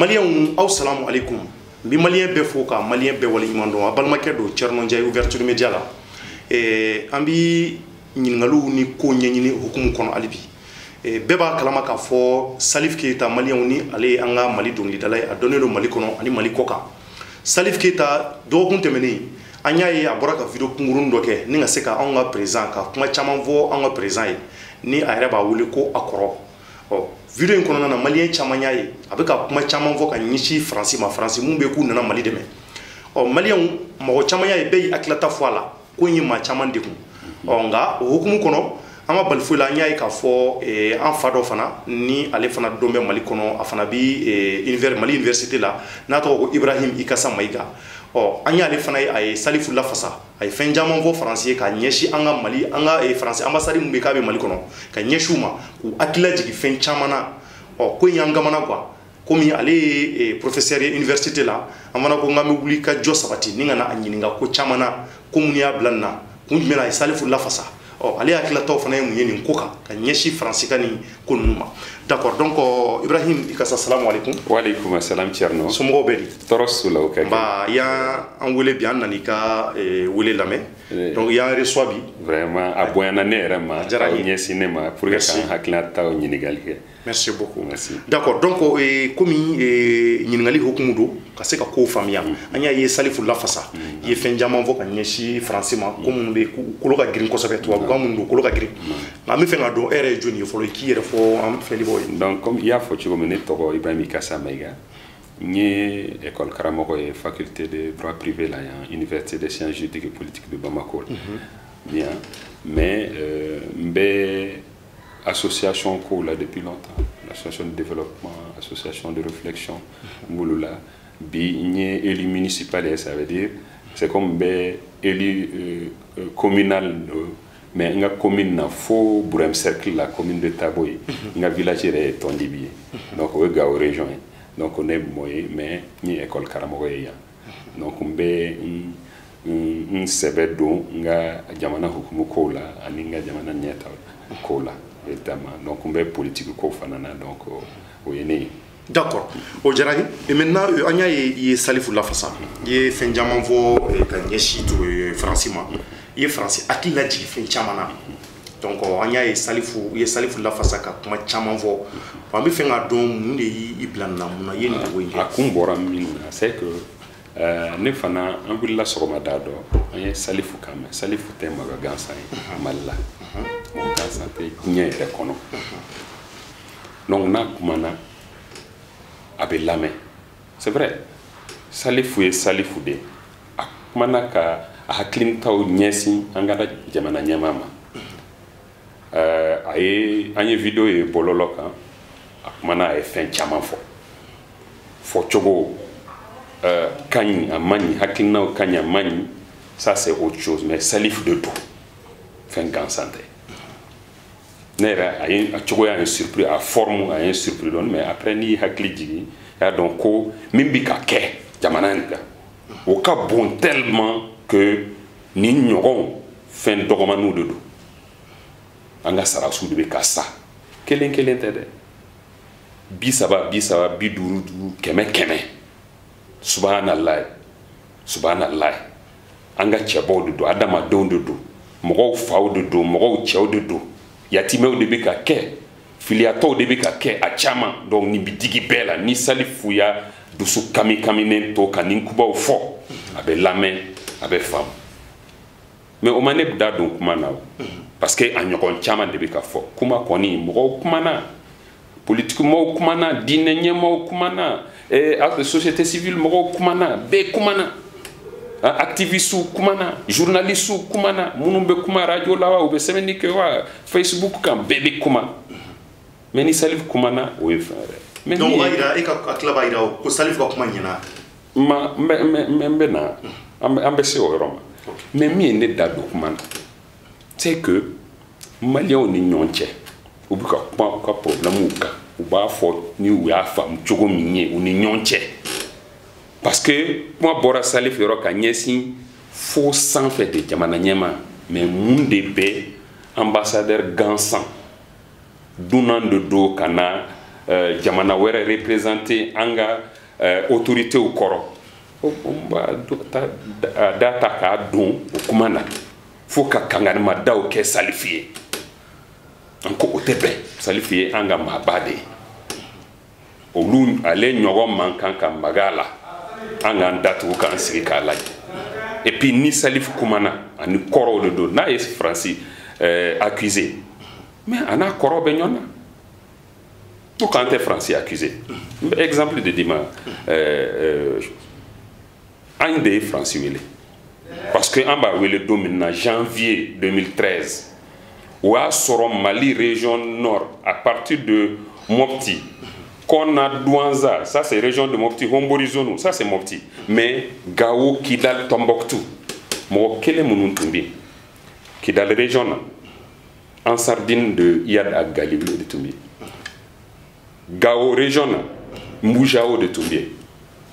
Malien aw salamu alaikum bi malien be fo ka malien be wala iman don abalma kedo Thierno Ndiaye ouverture média la ambi ñingalu ni ko ñeñini hukum kono alibi beba kalama ka fo Salif Keita malien ni ale anga mali dongli dalay a donné le mali kono ani mali koka Salif Keita do kun temeni anya ye abora ka video kungurun doke ni nga seka anga président ka kuma chama vo anga président ni ayra ba wuli ko akoro video in kono na malien chama nyaye abeka kuma chama vo ka nyishi français ma français mumbe ku na mali deme malien mo chama nyaye be aklata foala ko nyi ma chama ndiku nga hukumu kono ama balfula nyaay ka fo en fado fana ni ale fana dombe mali kono afana bi mali université la nato ko Ibrahim Ikassa Maiga anya ale fana ay Salifu Lafasa ay fenjama vo français ka nyeshi anga mali anga français ambassade mbe ka be mali kono ka nyeshuma ku akila jigi fen chamana ko nyanga mana kwa komi ale professeur université la amana ko ngami wuli ka josabati ninga na anyininga ko chamana komunia blanna kunjumela ay Salifu Lafasa ale akila taw fana yemu ni koka ka nyeshi français kani konuma d'accord donc Ibrahim Ikassa assalamu alaikum wa alaikum assalam Thierno somo bedi torosula o kake ba ya an wele bien nani ka wele lame donc ya reçoit bi vraiment aboyana ne rema nyeshi ne ma pour que kan hakla taw nyinigal ke merci beaucoup merci d'accord donc komi nyinigali hokumudo ka se ka ko famia anya ye Salifu Lafasa ye fenjama vo ka nyeshi français ma comme be ko ka green ko sabe to ko mun ko ka green na mi fenga do ere joni yo folo ki ere fo am feli boy donc comme il y a faut tu comme ne to Ibrahim Ikassa Maiga ni école karamoko et faculté de droit privé là université des sciences juridiques et politiques de Bamako bien mais mbe association ko là depuis longtemps l'association de développement association de réflexion mulula bi ni élu municipal ça veut dire c'est comme be élu communal mais nga commune na fo Bourem cercle la commune de Taboy nga village est Tondibi donc we ga région donc on est moyen mais ni école karamoko ya donc mbe sebedo nga jamana hukumu kola aninga jamana nyeta kola évidemment donc mbe politique ko fanana donc oyene d'accord o jarani et maintenant anya ye Salifu Lafasa ye fenjama vo ka nyeshi to français ma ye français akila jigi fen chamana donc anya ye Salifu Lafasa ka kuma chama vo wa mi fenga don munde yi blanna muna ye ni woyinde akumbora min c'est que ne fana ambilla sogoma dado anya Salifu kama Salifu tema ga gansa malla mo gansa te nyere kono donc na kumana abe lame c'est vrai Salifu de akumana ka haklin taw nyesi angada jamana nyamama anye video e bololoka akumana e fen chama fo chogo kany amani haklin naw kanya mani ça c'est autre chose mais Salif de tout fen gansante nera ay chogo ya un surpris à forme à un surpris don mais après ni hakli jigi ya donc ko mimbi ka ke jamana nka o ka bon tellement que ni ñogon fen dogomanu de do anga sara su de ka sa kelen tede bisaba biduru keme subhanallah anga chebo de do adama don de do mo faw de do mo chew de do yatimew de bika ke filiato de bika ke a chama donc ni bidigi bela ni Salifu ya dusu kami nento kanin kuba fo abe lame abe fam mais o mane da donc mana parce que anyokon chama de bika fo kuma koni mo kumana politique mo kumana dinenye mo kumana société civile mo kumana be kumana activiste kumana journaliste kumana munumbe kuma radio lawa ube semeni ke wa Facebook kam bebe kuma mais ni Salif kumana o frère mais donc ira eka aklaba ira ko Salif ko kuma nyina me na ambese o roma mais mi ne da document c'est que malien ni nyonche obi ka problème ka o ba fo ni o ya fam chogo minye o ni nyonche parce que moi bora Salif yoro ka nyesi fo sans fait de jamana nyema mais munde be ambassadeur gansan dunan de do kana jamana were représenter anga autorité au kɔrɔ on b'a da ta k'a don o kuma na fo ka kangarima daw kɛ salifu ye an ko o tɛ bɛn salifu ye an ka maaba de ye olu ale ɲɔgɔn man kan ka maga la an k'an datugu k'an sigi k'a lajɛ et puis ni salifu kumana ani kɔrɔw de don n'a ye faransi accusé mais a n'a kɔrɔ bɛ ɲɔgɔn na pourquoi an tɛ faransi accusé exemple de di ma an de ye faransi wele parce que an b'a wele don min na janvier 2013 o y'a sɔrɔ Mali région nord à partir de Mopti Konna, Douanza, ça c'est région de Mopti, Hombori-Zonou, ça c'est Mopti. Mais Gao, Kidal, Tombouctou, moi, quel est mon nom Kidal région, en sardine de Yad à Galilée de Toumbi. Gao région, Moujao de Toumbi.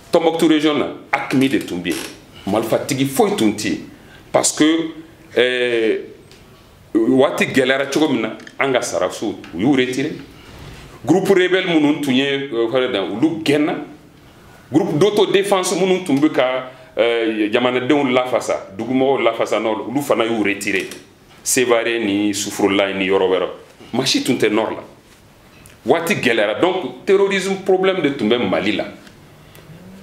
Tombouctou région, Akmi de Toumbi. Malfatigi foi Tunti. Parce que, Wati Galera Chogomina, Anga Sarasu, vous retirez. Groupe rebelle munun tunye ulu genna groupe d'autodéfense munun tumbe ka jamana denw lafasa dugumo lafasa nord ulu fana yu retiré Sévaré ni Soufrola ni yɔrɔ wɛrɛ machi tun tɛ nord la waati gɛlɛyara donc terrorisme problème de tun bɛ Mali la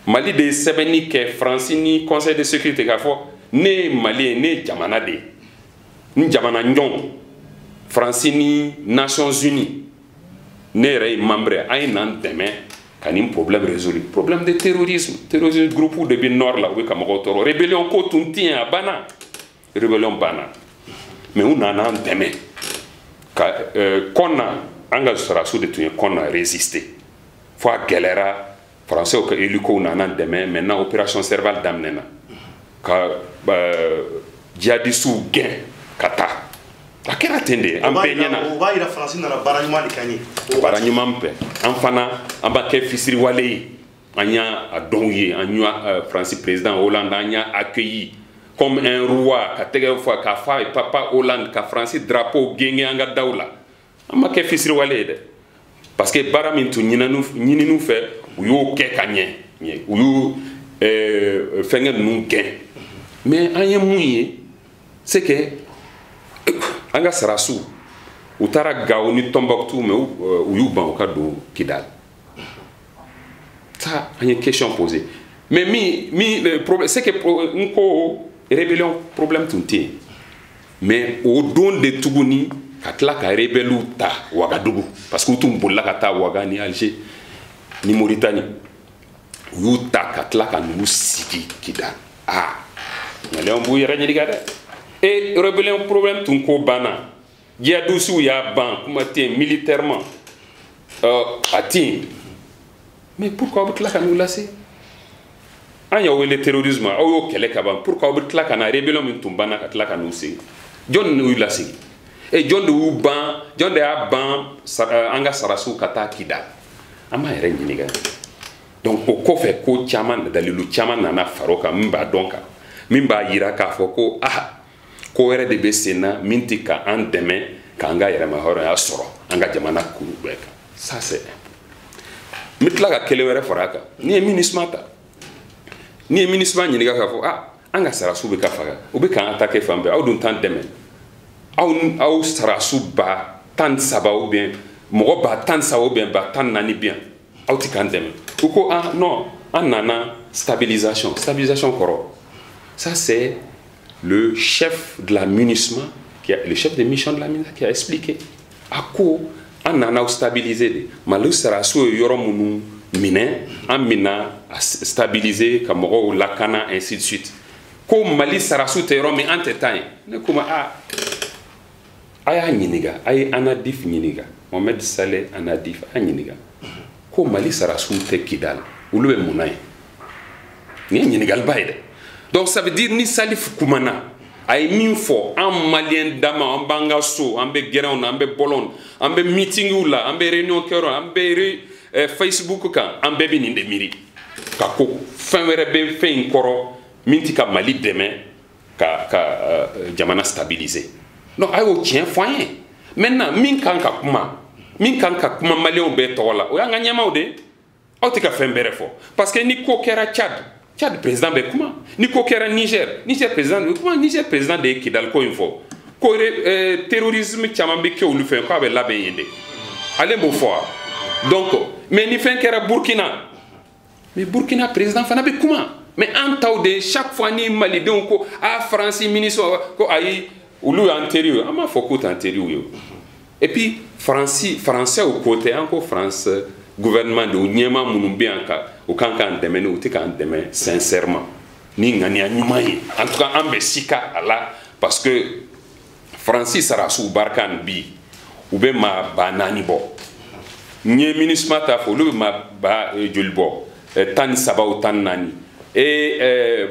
Mali de sɛbɛnni kɛ France ni conseil de sécurité k'a fɔ ne ye Mali ye ne ye jamana de ye n jamana ɲɔgɔn France ni Nations Unies ne yɛrɛ ye membre an ye n'an dɛmɛ ka nin problème résoudre problème de terrorisme groupe de bi nord la u bɛ ka mɔgɔw tɔɔrɔ rébellion ko tun tɛ yen a banna rébellion banna mais u nana an dɛmɛ ka kɔnna an ka sɔrɔdasiw de tun ye kɔnna résister fo a gɛlɛyara français ka hélico nana an dɛmɛ maintenant opération serval daminɛna ka djihadistes gɛn ka taa a kɛra ten de an bɛɛ ɲɛna o b'a yira faransi nana baara ɲuman de kɛ an ye baara ɲuman bɛɛ an fana an b'a kɛ fisiriwale ye an y'a dɔn ye an y'a faransi président Hollande an y'a accueilli comme un roi ka tɛgɛ fɔ k'a fɔ a ye papa Hollande ka faransi drapeau genge an ka daw la an ma kɛ fisiriwale ye dɛ parce que baara min tun ɲininiw fɛ u y'o kɛ ka ɲɛ u y'u fɛnkɛ ninnu gɛn mais an ye mun ye c'est que an ka sarasu u taara Gao ni Tombouctou mais u y'u ban u ka don Kidal ça an ye question posée mais le problème c'est que n ko rébellion problème tun tɛ yen mais o don de tuguni ka tila ka rebelliw ta Ouagadougou parce que u tun bolila ka taa Ouaga ni Alger ni Mauritanie u y'u ta ka tila ka ninnu sigi Kidal maliyɛnw b'u yɛrɛ ɲininka dɛ et rébellion problème tun ko banna djihadistes y'a ban kuma tɛ yen militairement a tɛ yen mais pourquoi aw bɛ tila ka n'u lase an y'aw wele terrorisme aw y'o kɛlɛ ka ban pourquoi aw bɛ tila ka na rébellion min tun banna ka tila ka n'u sigi jɔn de y'u lasigi et jɔn de y'u ban jɔn de y'a ban an ka sarasiw ka taa Kidal an b'a yɛrɛ ɲininka donc o kɔfɛ ko caman dalilu caman nana fara o kan min b'a dɔn kan min b'a yira k'a fɔ ko ko wɛrɛ de bɛ sen na min tɛ ka an dɛmɛ k'an ka yɛrɛma hɔrɔnya sɔrɔ an ka jamana kuru bɛɛ kan ça c'est n bɛ tila ka kelen wɛrɛ fara a kan n'i ye MINUSMA ta n'i ye MINUSMA ɲininka k'a fɔ an ka sarasiw bɛ ka faga u bɛ k'an attaquer fan bɛɛ aw dun t'an dɛmɛ aw sarasiw ba 13 ou bien mɔgɔ ba 13 ou bien ba 14 bien aw tɛ k'an dɛmɛ u ko non an nana stabilisation kɔrɔ ça c'est le chef de la MINUSMA, le chef de mission de la MINUSMA qui a expliqué à quoi on a stabilisé de Mali sarasu yoro munu mine an mina stabiliser ka mɔgɔw lakana ainsi de suite ko Mali sarasu te yoro mi an tɛ taa yen ne kuma a y'a ɲininka a ye Anadif ɲininka Mohamed Saleh Anadif a ɲininka ko Mali sarasu tɛ Kidal olu bɛ mun na yen ni ye ɲininkaliba ye dɛ. Donc ça veut dire ni Salif kumana ay min fɔ an malien dama an b'an ka so an bɛ gɛrɛnw na an bɛ bɔlɔn an bɛ meetingw la an bɛ réunion kɛyɔrɔ an bɛ Facebook kan an bɛɛ bɛ nin de miiri ka ko fɛn wɛrɛ bɛ fɛn in kɔrɔ min tɛ ka Mali dɛmɛ ka jamana stabiliser donc a y'o tiɲɛ fɔ an ye maintenant min kan ka kuma malienw bɛɛ tɔgɔ la o y'an ka ɲɛmaaw de aw tɛ ka fɛn bɛrɛ fɔ parce que ni ko kɛra Tchad président bɛ kuma ni ko kɛra Niger président bɛ kuma Niger président de ye Kidal ko in fɔ ko terrorisme caman bɛ kɛ olu fɛ k'a bɛ labɛn yen de ale m'o fɔ wa donc mais ni fɛn kɛra Burkina mais Burkina président fana bɛ kuma mais an taw de chaque fois ni malidenw ko France ministre ko ayi olu y'an teriw an m'a fɔ k'u t'an teriw ye et puis français au côté an ko France gouvernement de ɲɛma minnu bɛ yan ka u kan k'an dɛmɛ ni u tɛ k'an dɛmɛ sincèrement ni ŋaniya ɲuman ye en tout cas an bɛ sika a la parce que Fransi Sarasiw Barkan bi u bɛ maa ba 4 bɔ n ye MINUSMA ta fɔ olu bɛ maa ba joli bɔ 13 ou 14 et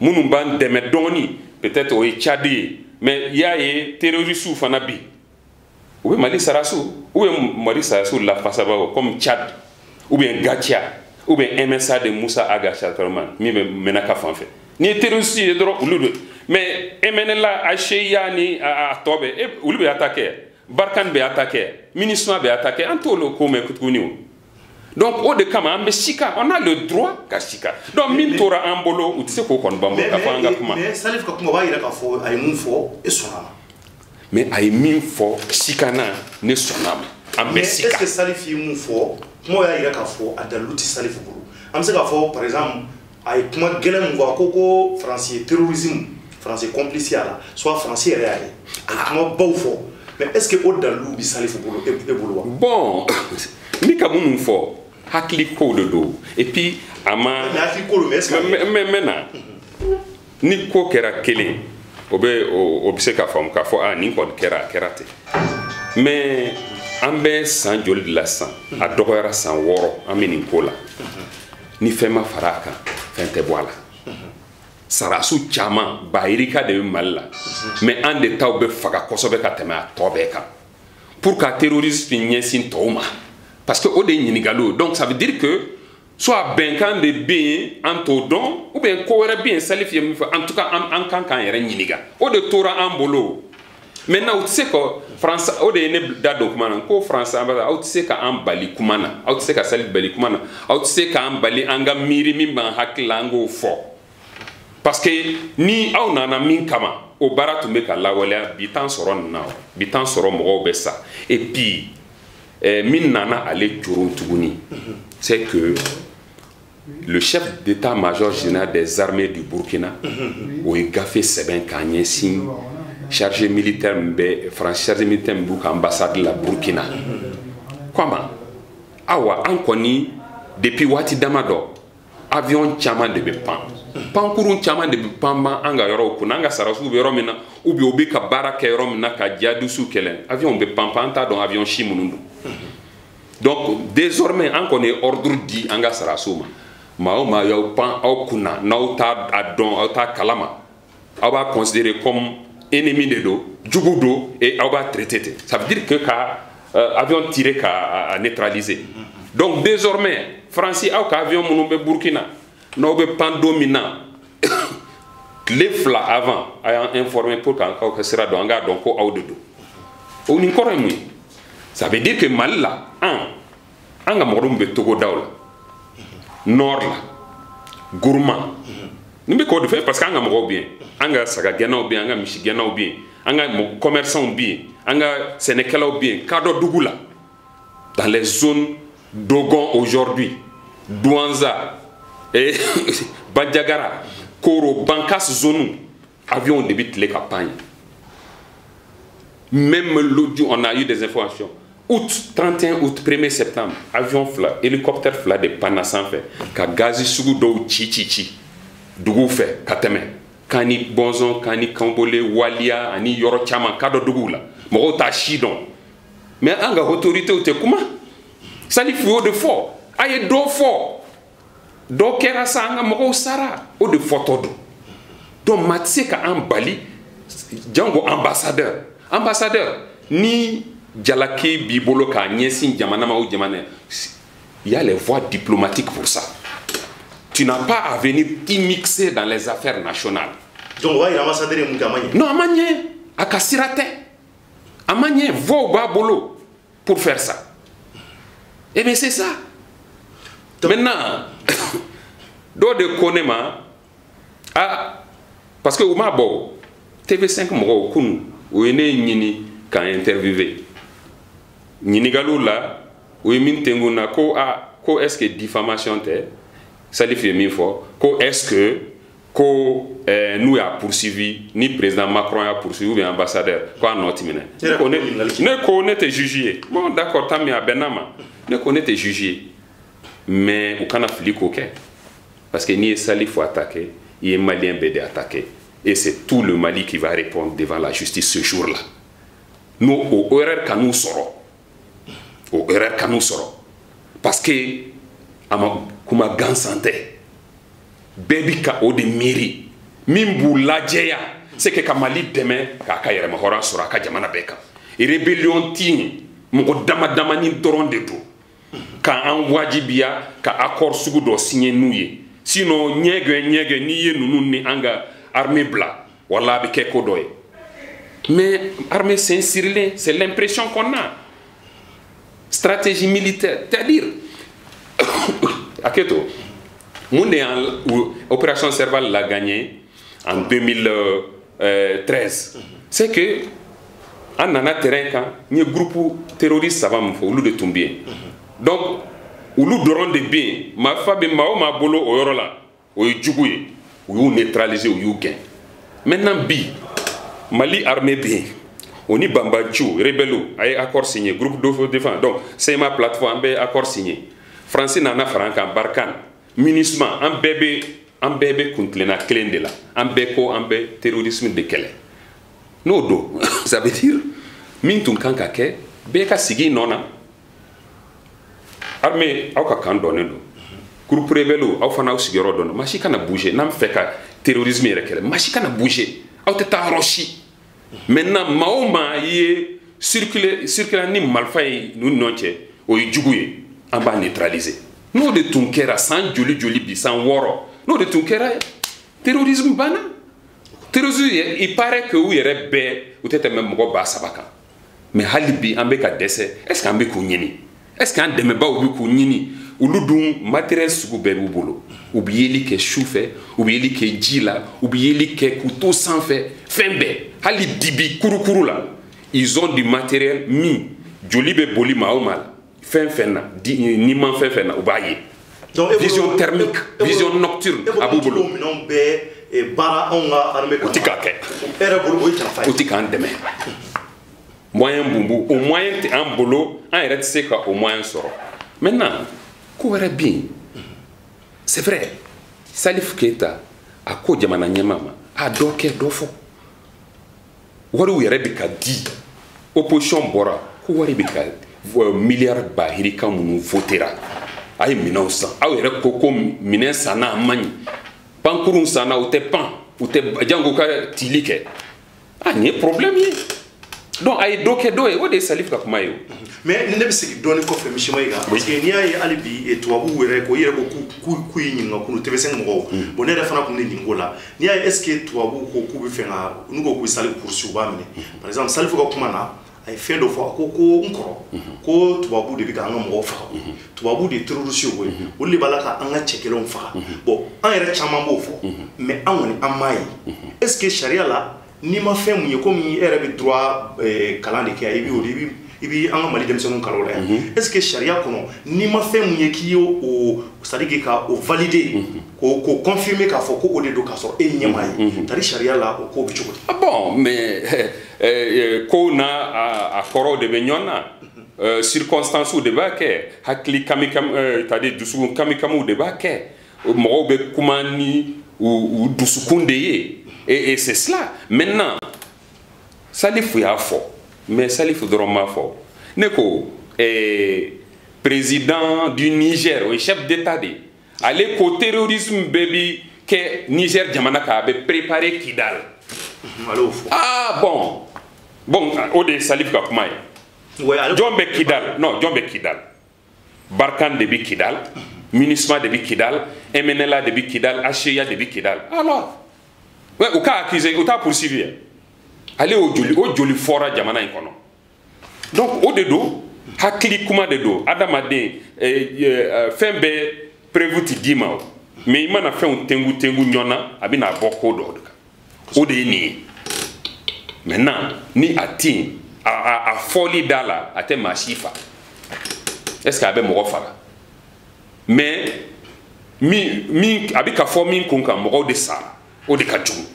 minnu b'an dɛmɛ dɔɔni peut-être o ye Tchad ye mais i y'a ye terroristes fana bi ou bien Mali Sarasiw ou bien Mali Sarasiw lafasaba comme Tchad ou bien Gatia ou bien MSA de Moussa Aga Chatterman min bɛ Menaka fan fɛ ni ye terroriste ye dɔrɔn olu de mais MNLA ACIA ni a tɔ bɛ olu bɛ attaqué Barkan bɛ attaqué MINUSMA bɛ attaqué an t'olu ko mɛn tuguni o donc o de kama an bɛ sika on a le droit ka sika donc min tora an bolo u tɛ se k'o kɔni ban bolo ka fɔ an ka kuma mais Salif ka kuma b'a yira k'a fɔ a ye mun fɔ e sɔnna ma mais a ye min fɔ sikana ne sɔnna ma an bɛ sika mais est-ce que Salif ye mun fɔ kuma y'a yira k'a fɔ a dalilu tɛ Salif bolo an bɛ se k'a fɔ par exemple a ye kuma gɛlɛn mun fɔ a ko France ye terrorisme France ye complice a la soit France yɛrɛ y'a ye a ye kuma baw fɔ mais est-ce que o dalilu bɛ Salif bolo e bolo wa bon ni ka minnu fɔ hakili ko de don et puis a ma mais hakili ko don mais est-ce que mɛ na ni ko kɛra kelen o bɛ se k'a faamu k'a fɔ nin kɔni kɛra a kɛra ten mais an bɛ san joli de la sisan a dɔgɔyara san 6 an bɛ nin ko la ni fɛn ma fara a kan fɛn tɛ bɔ a la Sarasiw caman bayirika de bɛ Mali la mais an de taw bɛ faga kosɛbɛ ka tɛmɛ a tɔ bɛɛ kan pour ka terroriste ɲɛsin tɔw ma parce que o de ye ɲininkaliw donc ça veut dire que soit bɛnkan de bɛ yen an t'o dɔn ou bien ko wɛrɛ bɛ yen Salif ye min fɔ en tout cas an kan k'an yɛrɛ ɲininka o de tora an bolo maintenant u tɛ se ka France o de ye ne da don kuma na ko France aw tɛ se k'an bali kuma na aw tɛ se ka Salif bali kuma na aw tɛ se k'an bali an ka miiri min b'an hakili la an k'o fɔ parce que ni aw nana min kama o baara tun bɛ ka lawaleya bi t'an sɔrɔ nin na bi t'an sɔrɔ mɔgɔw bɛ sa et puis min nana ale coron tuguni c'est que le chef d'état-major général des armées du Burkina o ye gafe sɛbɛn k'a ɲɛsin chargé militaire min bɛ France chargé militaire min b'u ka ambassade la Burkina kama awa an kɔni depuis waati damadɔ avion caman de bɛ pan pankurun caman de bɛ pan an ka yɔrɔw kunna an ka Sarasiw bɛ yɔrɔ min na ou bien u bɛ ka baara kɛ yɔrɔ min na ka jihadistes kɛlɛ avion bɛ pan an t'a dɔn avion si minnu don donc désormais an kɔni ye ordre di an ka Sarasiw ma maa o maa y'aw pan aw kunna n'aw t'a dɔn aw t'a kalama aw b'a considérer comme ennemi de do jugu do et aw b'a traité ten ça veut dire que ka avion tiré ka neutraliser donc désormais France aw ka avion minnu bɛ Burkina n'aw bɛ pan don min na tile 2 avant a y'an informé pour k'aw ka sira dɔn an k'a dɔn ko aw de do o nin kɔrɔ ye mun ye ça veut dire que Mali la an ka mɔgɔ min bɛ Togodaw la Nord la Gourma ni bɛ k'o de fɛ parce que an ka mɔgɔw bɛ yen an ka sagagɛnnaw bɛ yen an ka misigɛnnaw bɛ yen an ka commerçants bɛ yen an ka sɛnɛkɛlaw bɛ yen Kadɔdugu la dans les zones Dogon aujourd'hui Douanza et Bandiagara Koro Bankas zone avion de bɛ tile ka pan même l'audio on a eu des informations août 31 août 1er septembre avion fila hélicoptère fila de panna sanfɛ ka gazi sugu dɔw ci dugu fɛ ka tɛmɛ kani Bɔnzɔn kani Kanbole Waliya ani yɔrɔ caman Kadɔdugu la mɔgɔw t'a si dɔn mais an ka autorités tɛ kuma Salif y'o de fɔ a ye dɔ fɔ dɔ kɛra sa an ka mɔgɔw sara o de fɔtɔ don donc maa tɛ se ka an bali jango ambassadeur ni jalaki b'i bolo k'a ɲɛsin jamana ma o jamana il y a les voies diplomatiques pour ça tu n'as pas à venir immixer dans les affaires nationales donc o b'a yira ambassadeur ye mun kɛ a ma ɲɛ non a ma ɲɛ a ka sira tɛ a ma ɲɛ voix b'a bolo pour faire ça et bien c'est ça Maintenant, dɔ de ko ne ma parce que u m'a bɔ TV5 mɔgɔw kunu u ye ne ɲini k'an interviewer ɲininkaliw la u ye min tengu na ko ko est-ce que diffamation tɛ Salif ye min fɔ ko est-ce que ko n'u y'a poursuivi ni président Macron y'a poursuivi ou bien ambassadeur ko a nɔ ti minɛ ne ko ne tɛ juge ye bon d'accord tant mieux a bɛnna ma ne ko ne tɛ juge ye mais u kana fili k'o kɛ parce que n'i ye Salif attaqué il est malien BD attaqué et c'est tout le Mali qui va répondre devant la justice ce jour-là. Nous au erreur ka nous sɔrɔ o erreur ka nous sɔrɔ parce que ama kuma gansan tɛ bɛɛ bi ka o de miiri min b'u lajɛya c'est que ka Mali dɛmɛ k'a ka yɛrɛma hɔrɔnya sɔrɔ a ka jamana bɛɛ kan rébellion ti ɲɛ mɔgɔ dama damani dɔrɔn de don k'an wajibiya ka accord sugu dɔ signer n'u ye sinon ɲɛgɛ n'i ye ninnu ni an ka armée bila wala a bɛ kɛ ko dɔ ye mais armée sirilen c'est l'impression qu'on a stratégie militaire c'est-à-dire Aketo mun de opération Serval l'a gagné en 2013 c'est que an nana terrain kan n ye groupe terroriste saba min fɔ olu de tun bɛ yen donc olu dɔrɔn de bɛ yen maa fa bɛ maa o maa bolo o yɔrɔ la o ye jugu ye u y'u neutraliser u y'u gɛn maintenant bi Mali armée bɛ yen o ni banbaciw rebelles a ye accord signé groupe de défense donc CMA plateforme an bɛ accord signé Français nana fara an kan Barkhane MINUSMA an bɛɛ bɛ kuntilenna kelen de la an bɛɛ ko an bɛ terrorisme de kɛlɛ n'o don ça veut dire min tun kan ka kɛ bɛɛ ka sigi nɔ na armée aw ka kan dɔnnen don groupe rebelle aw fana aw sigiyɔrɔ dɔn maa si kana bouger n'an fɛ ka terrorisme yɛrɛ kɛlɛ maa si kana bouger aw tɛ taa yɔrɔ si maintenant maa o maa ye circuler ni marifa ye n'u ni ɲɔgɔn cɛ o ye jugu ye an b'a neutraliser n'o de tun kɛra san joli bi san 6 n'o de tun kɛra terrorisme banna terrorisme il paraît que u yɛrɛ bɛɛ u tɛ tɛmɛ mɔgɔ 7,000 kan mais hali bi an bɛ ka dɛsɛ est-ce que an bɛ k'u ɲini est-ce que an dɛmɛbaaw bɛ k'u ɲini olu dun matériel sugu bɛɛ b'u bolo u bɛ yeli kɛ su fɛ u bɛ yeli kɛ ji la u bɛ yeli kɛ k'u to sanfɛ fɛn bɛɛ hali dibi kurukuru la ils ont du matériel min joli bɛ boli maa o maa la fɛn na ni man fɛn na u b'a ye vision thermique vision nocturne a b'u bolo baara anw ka armée o tɛ k'a kɛ e yɛrɛ bolo o ye janfa ye o tɛ k'an dɛmɛ moyen b'u o moyen tɛ an bolo an yɛrɛ tɛ se ka o moyen sɔrɔ maintenant ko wɛrɛ bɛ yen c'est vrai Salif Keita a ko jamana ɲɛmaa ma a dɔ kɛ dɔ fɔ wariw yɛrɛ bɛ ka di opposition bɔra ko wari bɛ ka miliyari bahirika minnu votera a ye minɛnw san aw yɛrɛ ko minɛn sanna a man ɲi pankurun sanna u tɛ pan u tɛ jango ka tili kɛ nin ye problème ye donc a ye dɔ kɛ dɔ ye o de ye Salif ka kuma ye o mais ne bɛ segin dɔɔni kɔfɛ mishima yi kan parce que n'i y'a ye hali bi tubabuw yɛrɛ ko i yɛrɛ ko k'u ye ɲininka kunu TV5 mɔgɔw bon ne yɛrɛ fana tun bɛ ɲininka o la n'i y'a ye est ce que tubabuw ko k'u bɛ fɛ ka n'u ko k'u bɛ Salif poursuivre u b'a minɛ par exemple Salif ka kuma na a ye fɛn dɔ fɔ a ko n kɔrɔ ko tubabuw de bɛ ka an ka mɔgɔw faga tubabuw de ye terroriste ye koyi olu de b'a la ka an ka cɛkɛlɛnw faga bon an yɛrɛ caman b'o fɔ mais an kɔni an m'a ye est ce que sariya la n'i ma fɛn mun ye komi e yɛrɛ bɛ droit kalan de kɛ i bɛ an ka Mali denmisɛnninw kalan o la yan est ce que sariya kɔnɔ n'i ma fɛn mun ye k'i y'o c'est à dire ka o valider k'o confirmer k'a fɔ ko o de don k'a sɔrɔ e ye ɲɛmaa ye c'est à dire sariya la o ko bɛ cogo di. Bon mais ko n'a a kɔrɔw de bɛ ɲɔgɔn na circonstances de b'a kɛ hakili kamikam c'est à dire dusukun kamikamuw de b'a kɛ mɔgɔw bɛ kuma ni u dusukun de ye et c'est cela maintenant Salif y'a fɔ mais Salif dɔrɔn m'a fɔ ne ko président du Niger o ye chef d'état de ale ko terrorisme bɛɛ bi kɛ Niger jamana kan a bɛ préparer Kidal bon o de ye Salif ka kuma ye jɔn bɛ Kidal non jɔn bɛ Kidal Barkhane de bɛ Kidal MINUSMA de bɛ Kidal MNLA de bɛ Kidal HCA de bɛ Kidal alors u ka accuser u t'a poursuivre ale o joli fɔra jamana in kɔnɔ donc o de don hakili kuma de don adamaden fɛn bɛɛ prévu ti d'i ma mais i mana fɛnw tengu ɲɔgɔnna a bɛna bɔ ko dɔ de kan o de ye nin ye maintenant ni a tɛ a fɔli da la a tɛ maa si fa est ce que a bɛ mɔgɔ faga mais min a bɛ ka fɔ min kun kan mɔgɔw de sara o de ka jugu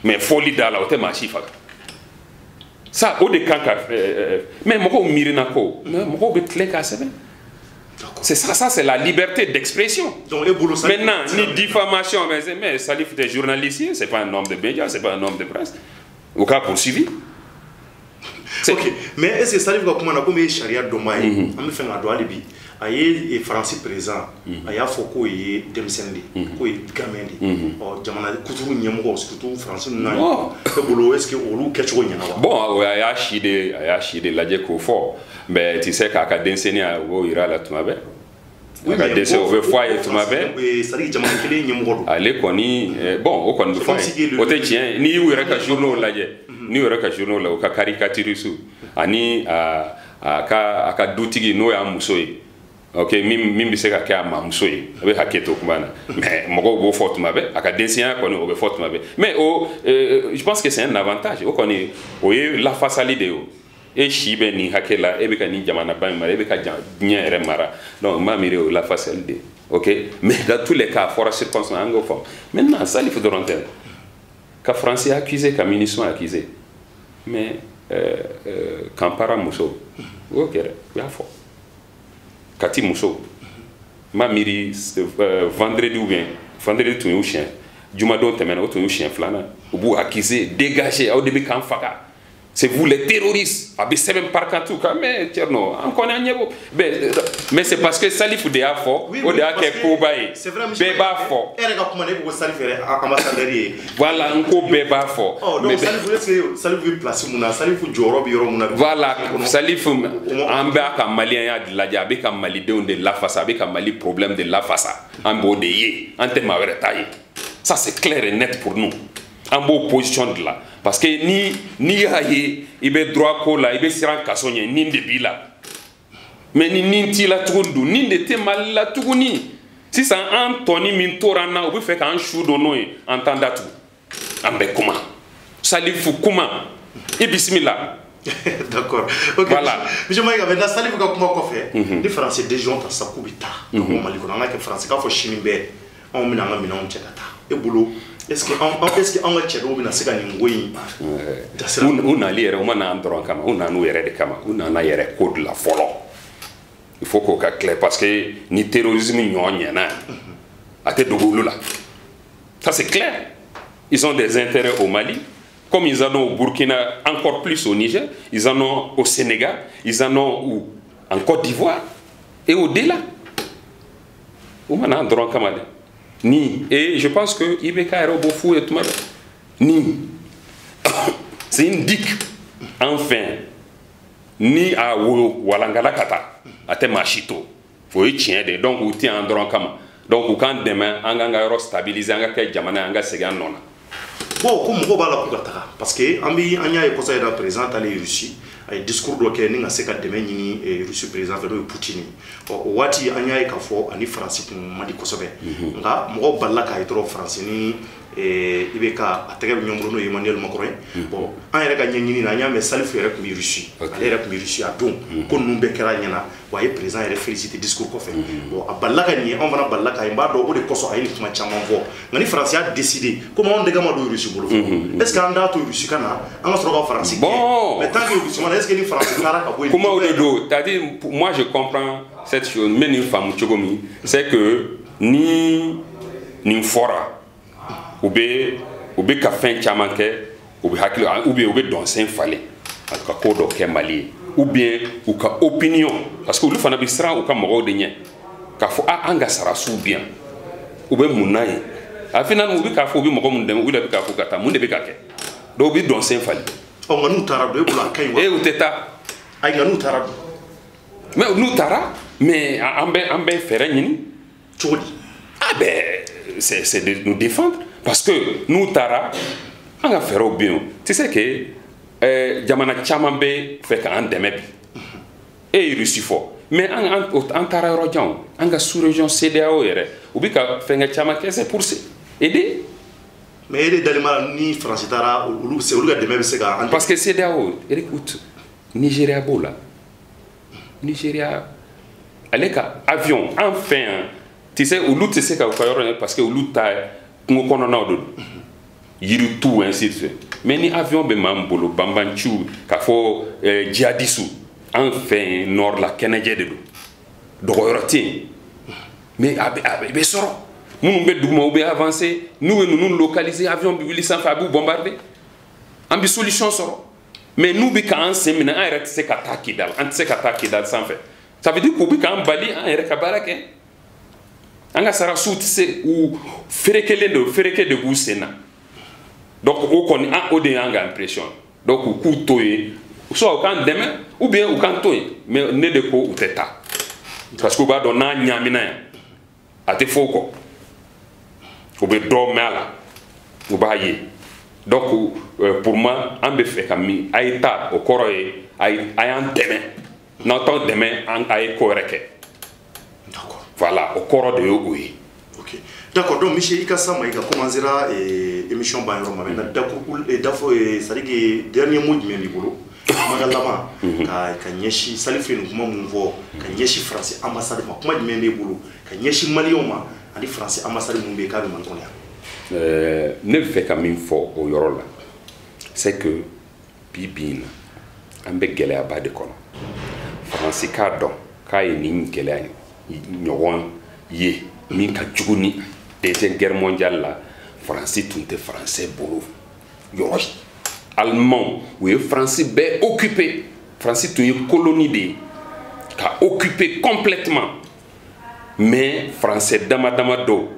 mais fɔli da la o tɛ maa si faga ça o de kan ka mais mɔgɔw miirina ko mais mɔgɔw bɛ tile k'a sɛbɛn. C'est ça c'est la liberté d'expression. Maintenant, ni diffamation, mais Salif était journaliste, c'est pas un homme de médias, c'est pas un homme de presse. Au cas poursuivi. Ok, mais est-ce que Salif va comme charia domaine, on me fait un droit de vie. Aïe est français présent, aïe a foko est demsendi, ko est gamendi. Oh, jamana couture nyamgo, surtout français non. Que bolo est-ce que olu quelque chose nyana. Bon, aïe a chide la djeko fort. Mais tu sais qu'à d'enseigner à ira la tumabe. À décès au foyer tumabe. Allez koni bon au kon foyer. Au te tien ni ira ka journal la je. Ni ira ka journal la ka caricature su. Ani aka dutigi no ya musoyi. Ok, mimi se ka ka ma musoyi. Be haketo kumana. Mais moko bo fort tumabe aka d'enseigner koni o be fort tumabe. Mais je pense que c'est un avantage. O koni o la façalité o. Et chibe ni hakela et beka ni jamana ba mara et beka nyere mara donc ma mire la facilité ok mais dans tous les cas fora circonstance anglophone maintenant ça il faut de rentrer ka français accusé ka ministre accusé mais kampara muso ok ya fo kati muso ma miri vendredi ou bien vendredi tout chien juma don temena o tout chien flana ou bu accusé dégagé au début kan faka. C'est vous les terroristes. C'est par tout mais Tcherno, on connaît un niveau. Mais c'est parce que Salif de Afo, ou de Akekobaye. C'est vrai, Beba Fo. Voilà, un coup Beba Fo. Oh, donc Salif veut placer Mouna, Salif Djoro, Bioromuna. Voilà, Salif Ambeka Malien de la Diabeka Malidéon de la Fassa, avec un Mali problème de la Fassa. En Bodeye, en Temavetaye. Ça c'est clair et net pour nous. En bonne position de là. Parce que ni aye, il be droit ko la, il be siran kasonye, ni de bila. Mais ni ti la tugundu, ni de te mal la tuguni. Si ça Anthony Mintorana, ou fait qu'un chou d'onoye, entenda tout. Ambe kuma. Salifou kuma. Et bismillah. D'accord. Ok. Voilà. Monsieur Maïga, maintenant Salifou kuma ko fait. Les Français déjà ont sa kubita. Comme Mali ko na que Français ka fo chimbe. On mina mina on tchekata. Et boulot. Est-ce que on va tchero mina seka ni ngoyi. On a lire on a endroit kama, on a nous yere de kama, on a yere code la folo. Il faut qu'on soit clair parce que ni terrorisme ni nyana. Ate dogolo là. Ça c'est clair. Ils ont des intérêts au Mali, comme ils en ont au Burkina, encore plus au Niger, ils en ont au Sénégal, ils en ont où? En Côte d'Ivoire et au-delà. On a endroit kama. Ni et je pense que Ibeka est Robofou et tout le monde. Ni c'est une digue enfin ni à Walangala Kata à te machito faut y tient de donc ou tient endroit comme donc quand demain anga stabiliser anga kay jamana anga segan nona bon comme ko bala ko gataka parce que ambi anya e conseil da président aller Russie ay discours do ke ni nga seka demain ni Russie président do Poutine o wati anya e ka fo ani France ko madi ko sobe nga mo balla ka itro France ni Ibeka atege nyomro no Emmanuel Macron bon an yere ka nyini na nya me Salif yere ko Russie ale yere ko Russie adon ko numbe kera nyana wa ye président yere féliciter discours ko fait bon aballa ka ni on va balla ka imba do o de koso ay ni kuma chama vo ngani France a décidé comment on dégama do Russie bolo est-ce que anda to Russie kana an soro ka France bon mais tant que Russie est-ce que ni France kara ka boy comment au do c'est-à-dire moi je comprends cette chose mais une femme chogomi c'est que ni fora ou be ka fin chaman ke ou be hakilo ou be don sen fale en tout cas ko do ke Mali ou bien ou ka opinion parce que lu fana bi sra ou ka mo de nye ka fo anga sara su bien ou be munay a final ou be ka fo bi mo ko mun dem ou le be ka fo kata mun de be ka ke do bi don sen fale o nganu tarado e bula kay wa e ou teta ay nganu tarado mais nous tara mais ambe fere nyini chodi ah ben c'est de nous défendre. Parce que nous, Tara, on a fait bien. Tu sais que Jamana Chamambe fait qu'un démep. Et il reçut fort. mais en taara yɔrɔ jan an ka sous-région CEDEAO yɛrɛ u bɛ ka fɛnkɛ caman kɛ c'est pour aider. mais aider dalima ni France taara olu ka dɛmɛ bɛ se ka. parce que CEDEAO écoute Nigeria b'o la Nigeria ale ka avion an fɛ yan tu sais olu tɛ se ka u ka yɔrɔ parce que olu ta kungo kɔnɔnaw de don yiritu ainsi de suite mais ni avion bɛ maa min bolo banbanciw k'a fɔ jihadisu an fɛ nord la kɛnɛjɛ de don dɔgɔyɔrɔ tɛ yen mais a bɛ sɔrɔ minnu bɛ duguma u bɛ avancer n'u ye ninnu localiser avion bɛ wuli sanfɛ a b'u bombarder an bɛ solution sɔrɔ mais n'u bɛ k'an sen minɛ an yɛrɛ tɛ se ka taa Kidal an tɛ se ka taa Kidal sanfɛ ça veut dire k'u bɛ k'an bali an yɛrɛ ka baara kɛ an ka sarasiw tɛ se u ferekelen don fereke de b'u sen na donc o kɔni o de y'an ka impression donc u k'u to yen soit u k'an dɛmɛ ou bien u k'an to yen mais ne de ko u tɛ taa parce que u b'a dɔn n'a ɲaamina yan a tɛ fɔ o kɔ u bɛ dɔ mɛn a la u b'a ye donc pour moi an bɛ fɛ ka min a ye taa o kɔrɔ ye a y'an dɛmɛ n'aw t'aw dɛmɛ a ye ko wɛrɛ kɛ voilà o kɔrɔ de ye o ye. ok d'accord donc monsieur Ikassa Maïga commencera émission ban yɔrɔ ma maintenant dafo c'est-à-dire que dernier mot jumɛn b'i bolo kuma laban ka ɲɛsin Salif ye nin kuma mun fɔ ka ɲɛsin France ambassade ma kuma jumɛn b'i bolo ka ɲɛsin maliyɛnw ma ani France ambassade mun bɛ yen k'a bɛ Mali kɔnɔ yan. ne bɛ fɛ ka min fɔ o yɔrɔ la c'est que bi bi in na an bɛ gɛlɛyaba de kɔnɔ France k'a dɔn k'a ye nin gɛlɛya ɲɔgɔn ye min ka jugu ni deuxième guerre mondiale la France tun tɛ français bolo yɔrɔ allemand u ye France bɛɛ occupé France tun ye colonie de ye ka occupé complètement mais français dama dama dɔw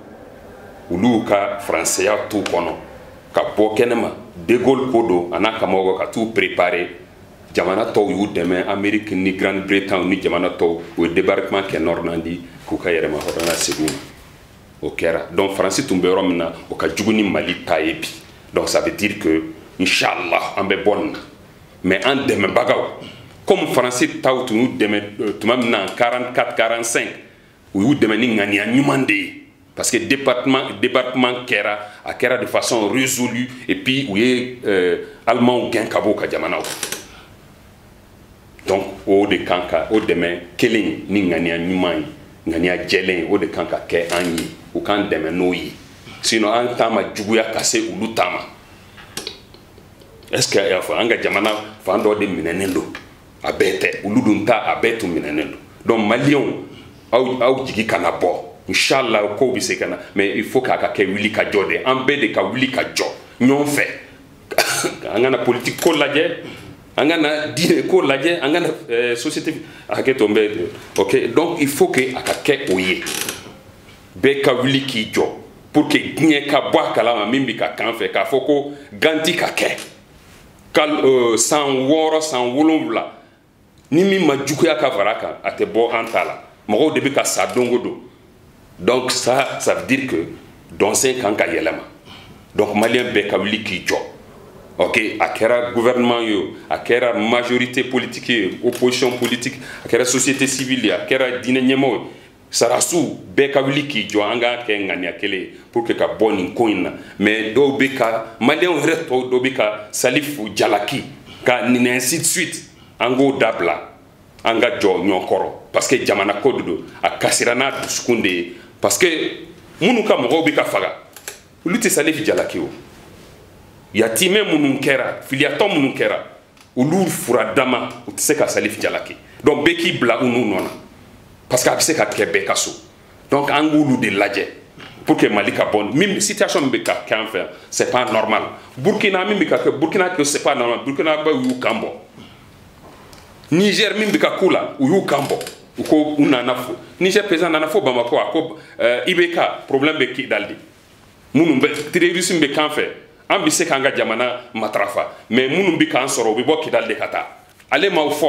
olu ka françaiya t'u kɔnɔ ka bɔ kɛnɛma de Gaulle ko don a n'a ka mɔgɔw ka t'u préparer jamana tɔw y'u dɛmɛ Amérique ni Grande-Bretagne ni jamana tɔw u ye débarquement kɛ Normandie k'u ka yɛrɛma hɔrɔnya segin u ma o kɛra donc France tun bɛ yɔrɔ min na o ka jugu ni Mali ta ye bi donc ça veut dire que inchallah an bɛ bɔ nin na mais an dɛmɛbagaw comme France taw tun y'u dɛmɛ tuma min na 44 45 u y'u dɛmɛ ni ŋaniya ɲuman de ye parce que département kɛra a kɛra de façon résolue et puis u ye Allemand gɛn ka bɔ u ka jamanaw donc o de kan ka o dɛmɛ kelen ni ŋaniya ɲuman ye ŋaniya jɛlen o de kan ka kɛ an ye u k'an dɛmɛ n'o ye sinon an ta ma juguya ka se olu ta ma est ce que y'a fɔ an ka jamana fan dɔ de minɛnen don a bɛɛ tɛ olu dun ta a bɛɛ tun minɛnen don donc maliyɛnw aw jigi kana bɔ inchallah kow bɛ se ka na mais il faut k'a ka kɛ wuli ka jɔ de an bɛɛ de ka wuli ka jɔ ɲɔgɔn fɛ an kana politique ko lajɛ an kana diinɛ ko lajɛ an kana société hakɛ to n bɛ ok donc il faut que a ka kɛ o ye bɛɛ ka wuli k'i jɔ pour que diɲɛ ka bɔ a kalama min bɛ ka kan fɛ k'a fɔ ko ganti ka kɛ san 6 san 7 ni min ma juguya ka fara kan a tɛ bɔ an ta la mɔgɔw de bɛ ka sa don o don donc ça veut dire que dɔnsen kan ka yɛlɛma donc maliyɛn bɛɛ ka wuli k'i jɔ ok a kɛra gouvernement ye a kɛra majorité politique ye opposition politique a kɛra société civile ye a kɛra diinɛ ɲɛmɔgɔ ye sarasiw bɛɛ ka wuli k'i jɔ an k'a kɛ ŋaniya kelen ye pour que ka bɔ nin ko in na mais dɔw bɛ ka maliyɛnw yɛrɛ tɔw dɔw bɛ ka Salifu jalaki ka nin ainsi de suite an k'o dabila an ka jɔ ɲɔgɔn kɔrɔ parce que jamana ko de don a kasira n'a dusukun de ye parce que minnu ka mɔgɔw bɛ ka faga olu tɛ Salifu jalaki o yatimɛ minnu kɛra filiyatɔ minnu kɛra olu fura dama u tɛ se ka Salifu jalaki donc bɛɛ k'i bila u n'u nɔ na parce que a bɛ se ka kɛ bɛɛ ka so donc an k'olu de lajɛ pour que Mali ka bɔ min situation min bɛ ka kɛ an fɛ yan c'est pas normal Burkina min bɛ ka kɛ Burkina que c'est pas normal Burkina bɛ y'u kan bɔ Niger min bɛ ka k'u la u y'u kan bɔ u ko u nana fo Niger président nana fo Bamako a ko IBK problème bɛ Kidal de minnu bɛ terrorisme bɛ kan fɛ an bɛ se k'an ka jamana matarafa mais minnu bɛ k'an sɔrɔ u bɛ bɔ Kidal de ka taa ale m'aw fɔ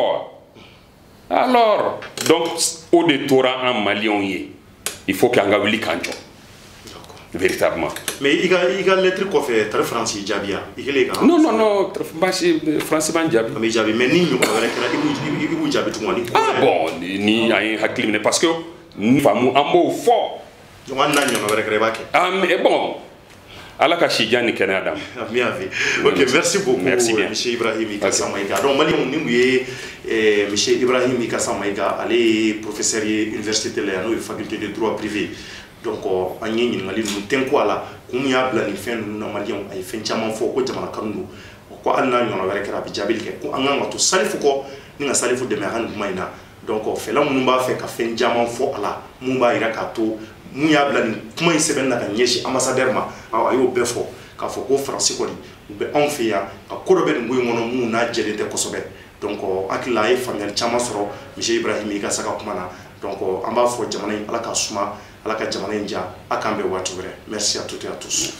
alors donc o de tora an maliyɛnw ye il faut que an ka wuli k'an jɔ véritablement. Mais il y a lettre qu'on fait très français Jabia. Non non non, français ban Jabi. Mais Jabi mais ni il Jabi tout monde. Ah bon, ni ay haklim parce que nous famu ambo fort. On a avec Ah mais bon. Allah ka shijani Canada. OK, merci beaucoup. Merci bien. Monsieur Ibrahim Ikassa Maïga. Donc Mali on monsieur Ibrahim Ikassa Maïga, allez professeur université la no faculté de droit privé. Donc an yi ngali nu tenko ala kun ya bla ni fen nu Mali on ay fen chama fo ko jamana kanu ko Allah nyona wala kara bi jabil ke ko an nga to salifu ko ni nga salifu de mehan mayna. Donc fela mun ba fe ka fen jama fo ala mun ba ira ka to mun ya bla ni kuma seben na kan yeshi ambassadeur ma ayo befo ka fo ko français ko ni be on fe ya ka ko do be ngoy ngono mun na jele de ko sobe. Donc akila e famel chama soro monsieur Ibrahim Ikassa ka kuma na. Donc on va fo jamana ala ka suma ala ka jamana nja akambe watu were. Merci à toutes et à tous.